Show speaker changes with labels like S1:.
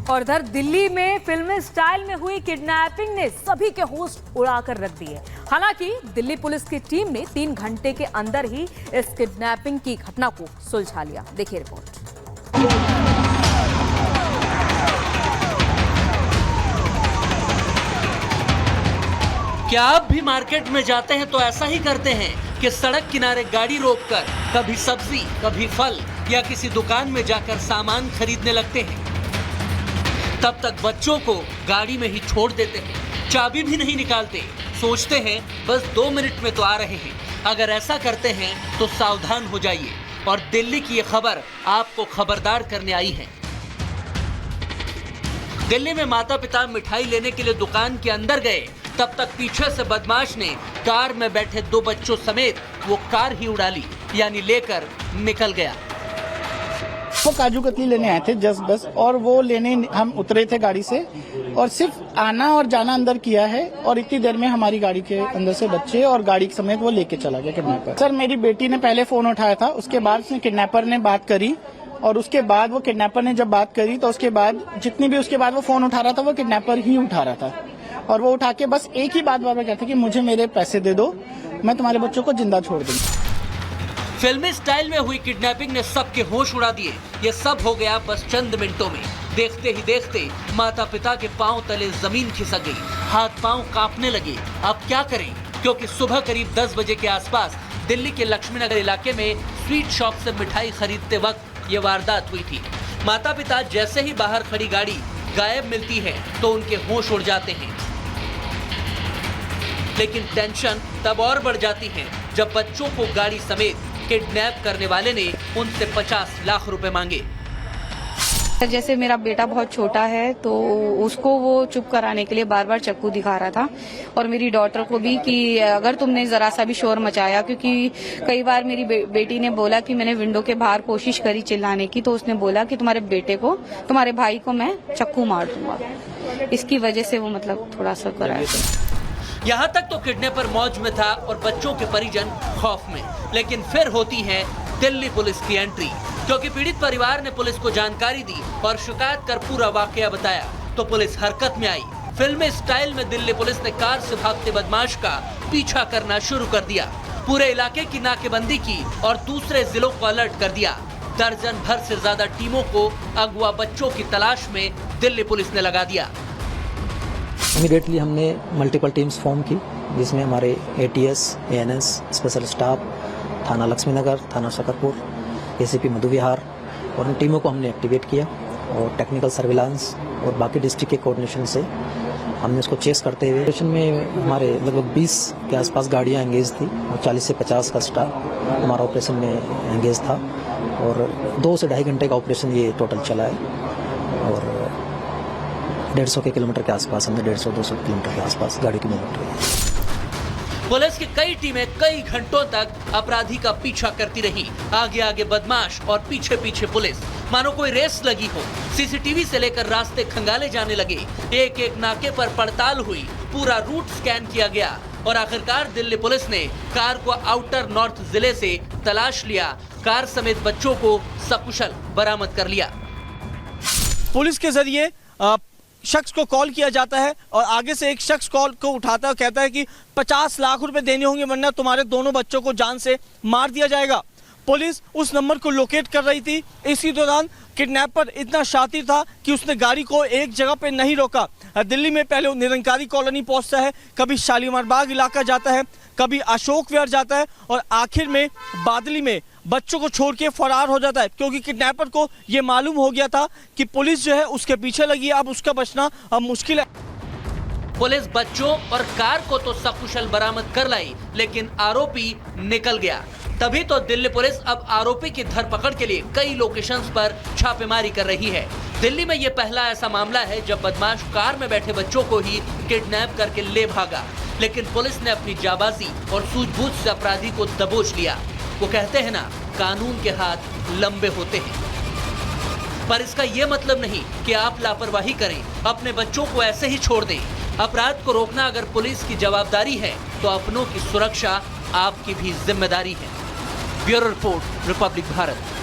S1: और इधर दिल्ली में फिल्मी स्टाइल में हुई किडनैपिंग ने सभी के होश उड़ाकर रख दिए। हालांकि दिल्ली पुलिस की टीम ने 3 घंटे के अंदर ही इस किडनैपिंग की घटना को सुलझा लिया। देखिए रिपोर्ट।
S2: क्या आप भी मार्केट में जाते हैं तो ऐसा ही करते हैं कि सड़क किनारे गाड़ी रोककर कभी सब्जी, कभी फल या किसी दुकान में जाकर सामान खरीदने लगते हैं। तब तक बच्चों को गाड़ी में ही छोड़ देते हैं, चाबी भी नहीं निकालते, सोचते हैं बस 2 मिनट में तो आ रहे हैं। अगर ऐसा करते हैं तो सावधान हो जाइए। और दिल्ली की ये खबर आपको खबरदार करने आई है। दिल्ली में माता पिता मिठाई लेने के लिए दुकान के अंदर गए, तब तक पीछे से बदमाश ने कार में बैठे 2 बच्चों समेत वो कार ही उड़ा ली, यानी लेकर निकल गया।
S3: वो काजू कतली लेने आए थे जस्ट बस, और वो लेने हम उतरे थे गाड़ी से, और सिर्फ आना और जाना अंदर किया है, और इतनी देर में हमारी गाड़ी के अंदर से बच्चे और गाड़ी समेत वो लेके चला गया किडनैपर। सर मेरी बेटी ने पहले फोन उठाया था, उसके बाद उसने किडनैपर ने बात करी, और उसके बाद वो किडनैपर ने जब बात करी तो उसके बाद जितनी भी उसके बाद वो फोन उठा रहा था वो किडनैपर ही उठा रहा था, और वो उठा के बस एक ही बात बार-बार कहते कि मुझे मेरे पैसे दे दो, मैं तुम्हारे बच्चों को जिंदा छोड़ दूंगा।
S2: फिल्मी स्टाइल में हुई किडनैपिंग ने सबके होश उड़ा दिए। ये सब हो गया बस चंद मिनटों में। देखते ही देखते माता पिता के पांव तले जमीन खिसक गई, हाथ पांव कांपने लगे। अब क्या करें, क्योंकि सुबह करीब 10 बजे के आसपास दिल्ली के लक्ष्मीनगर इलाके में स्वीट शॉप से मिठाई खरीदते वक्त ये वारदात हुई थी। माता पिता जैसे ही बाहर खड़ी गाड़ी गायब मिलती है तो उनके होश उड़ जाते हैं। लेकिन टेंशन तब और बढ़ जाती है जब बच्चों को गाड़ी समेत किडनैप करने वाले ने उनसे 50 लाख रुपए मांगे।
S4: जैसे मेरा बेटा बहुत छोटा है तो उसको वो चुप कराने के लिए बार बार चाकू दिखा रहा था, और मेरी डॉटर को भी कि अगर तुमने जरा सा भी शोर मचाया, क्योंकि कई बार मेरी बेटी ने बोला कि मैंने विंडो के बाहर कोशिश करी चिल्लाने की, तो उसने बोला कि तुम्हारे बेटे को, तुम्हारे भाई को मैं चाकू मार दूंगा। इसकी वजह से वो मतलब थोड़ा सा कराया।
S2: यहाँ तक तो किडनैपर मौज में था और बच्चों के परिजन खौफ में। लेकिन फिर होती है दिल्ली पुलिस की एंट्री, क्योंकि पीड़ित परिवार ने पुलिस को जानकारी दी और शिकायत कर पूरा वाकया बताया तो पुलिस हरकत में आई। फिल्मी स्टाइल में दिल्ली पुलिस ने कार से भागते बदमाश का पीछा करना शुरू कर दिया। पूरे इलाके की नाकेबंदी की और दूसरे जिलों को अलर्ट कर दिया। दर्जन भर से ज्यादा टीमों को अगवा बच्चों की तलाश में दिल्ली पुलिस ने लगा दिया।
S5: इमीडिएटली हमने मल्टीपल टीम्स फॉर्म की, जिसमें हमारे एटीएस, एएनएस, स्पेशल स्टाफ, थाना लक्ष्मीनगर, थाना शकरपुर, एसीपी मधु विहार, और उन टीमों को हमने एक्टिवेट किया, और टेक्निकल सर्विलांस और बाकी डिस्ट्रिक्ट के कोऑर्डिनेशन से हमने उसको चेस करते हुए ऑपरेशन में हमारे लगभग 20 के आसपास गाड़ियां एंगेज थी, और 40 से 50 का स्टाफ हमारा ऑपरेशन में एंगेज था, और 2 से ढाई घंटे का ऑपरेशन ये टोटल चला है। और 150 किलोमीटर के आसपास हमने 150-200 किलोमीटर के आसपास गाड़ी की मूवमेंट हुई।
S2: पुलिस की कई टीमें कई घंटों तक अपराधी का पीछा करती रही। आगे आगे बदमाश और पीछे पीछे पुलिस, मानो कोई रेस लगी हो। सीसीटीवी से लेकर रास्ते खंगाले जाने लगे। एक एक नाके पर पड़ताल हुई, पूरा रूट स्कैन किया गया, और आखिरकार दिल्ली पुलिस ने कार को आउटर नॉर्थ जिले से तलाश लिया। कार समेत बच्चों को सकुशल बरामद कर लिया।
S6: पुलिस के जरिए शख्स को कॉल किया जाता है, और आगे से एक शख्स कॉल को उठाता है और कहता है कि 50 लाख रुपए देने होंगे, वरना तुम्हारे दोनों बच्चों को जान से मार दिया जाएगा। पुलिस उस नंबर को लोकेट कर रही थी। इसी दौरान किडनैपर इतना शातिर था कि उसने गाड़ी को एक जगह पे नहीं रोका। दिल्ली में पहले वो निरंकारी कॉलोनी पहुंचता है, कभी शालीमार बाग इलाका जाता है, कभी अशोक विहार जाता है, और आखिर में बादली में बच्चों को छोड़ के फरार हो जाता है, क्योंकि किडनैपर को ये मालूम हो गया था कि पुलिस जो है उसके पीछे लगी है, अब उसका बचना अब मुश्किल है।
S2: पुलिस बच्चों और कार को तो सकुशल बरामद कर लाई, लेकिन आरोपी निकल गया। तभी तो दिल्ली पुलिस अब आरोपी की धरपकड़ के लिए कई लोकेशंस पर छापेमारी कर रही है। दिल्ली में ये पहला ऐसा मामला है जब बदमाश कार में बैठे बच्चों को ही किडनैप करके ले भागा, लेकिन पुलिस ने अपनी जाबाजी और सूझबूझ से अपराधी को दबोच लिया। वो कहते हैं ना, कानून के हाथ लंबे होते हैं। पर इसका ये मतलब नहीं कि आप लापरवाही करें, अपने बच्चों को ऐसे ही छोड़ दें। अपराध को रोकना अगर पुलिस की जवाबदारी है तो अपनों की सुरक्षा आपकी भी जिम्मेदारी है। Bureau report, Republic Bharat.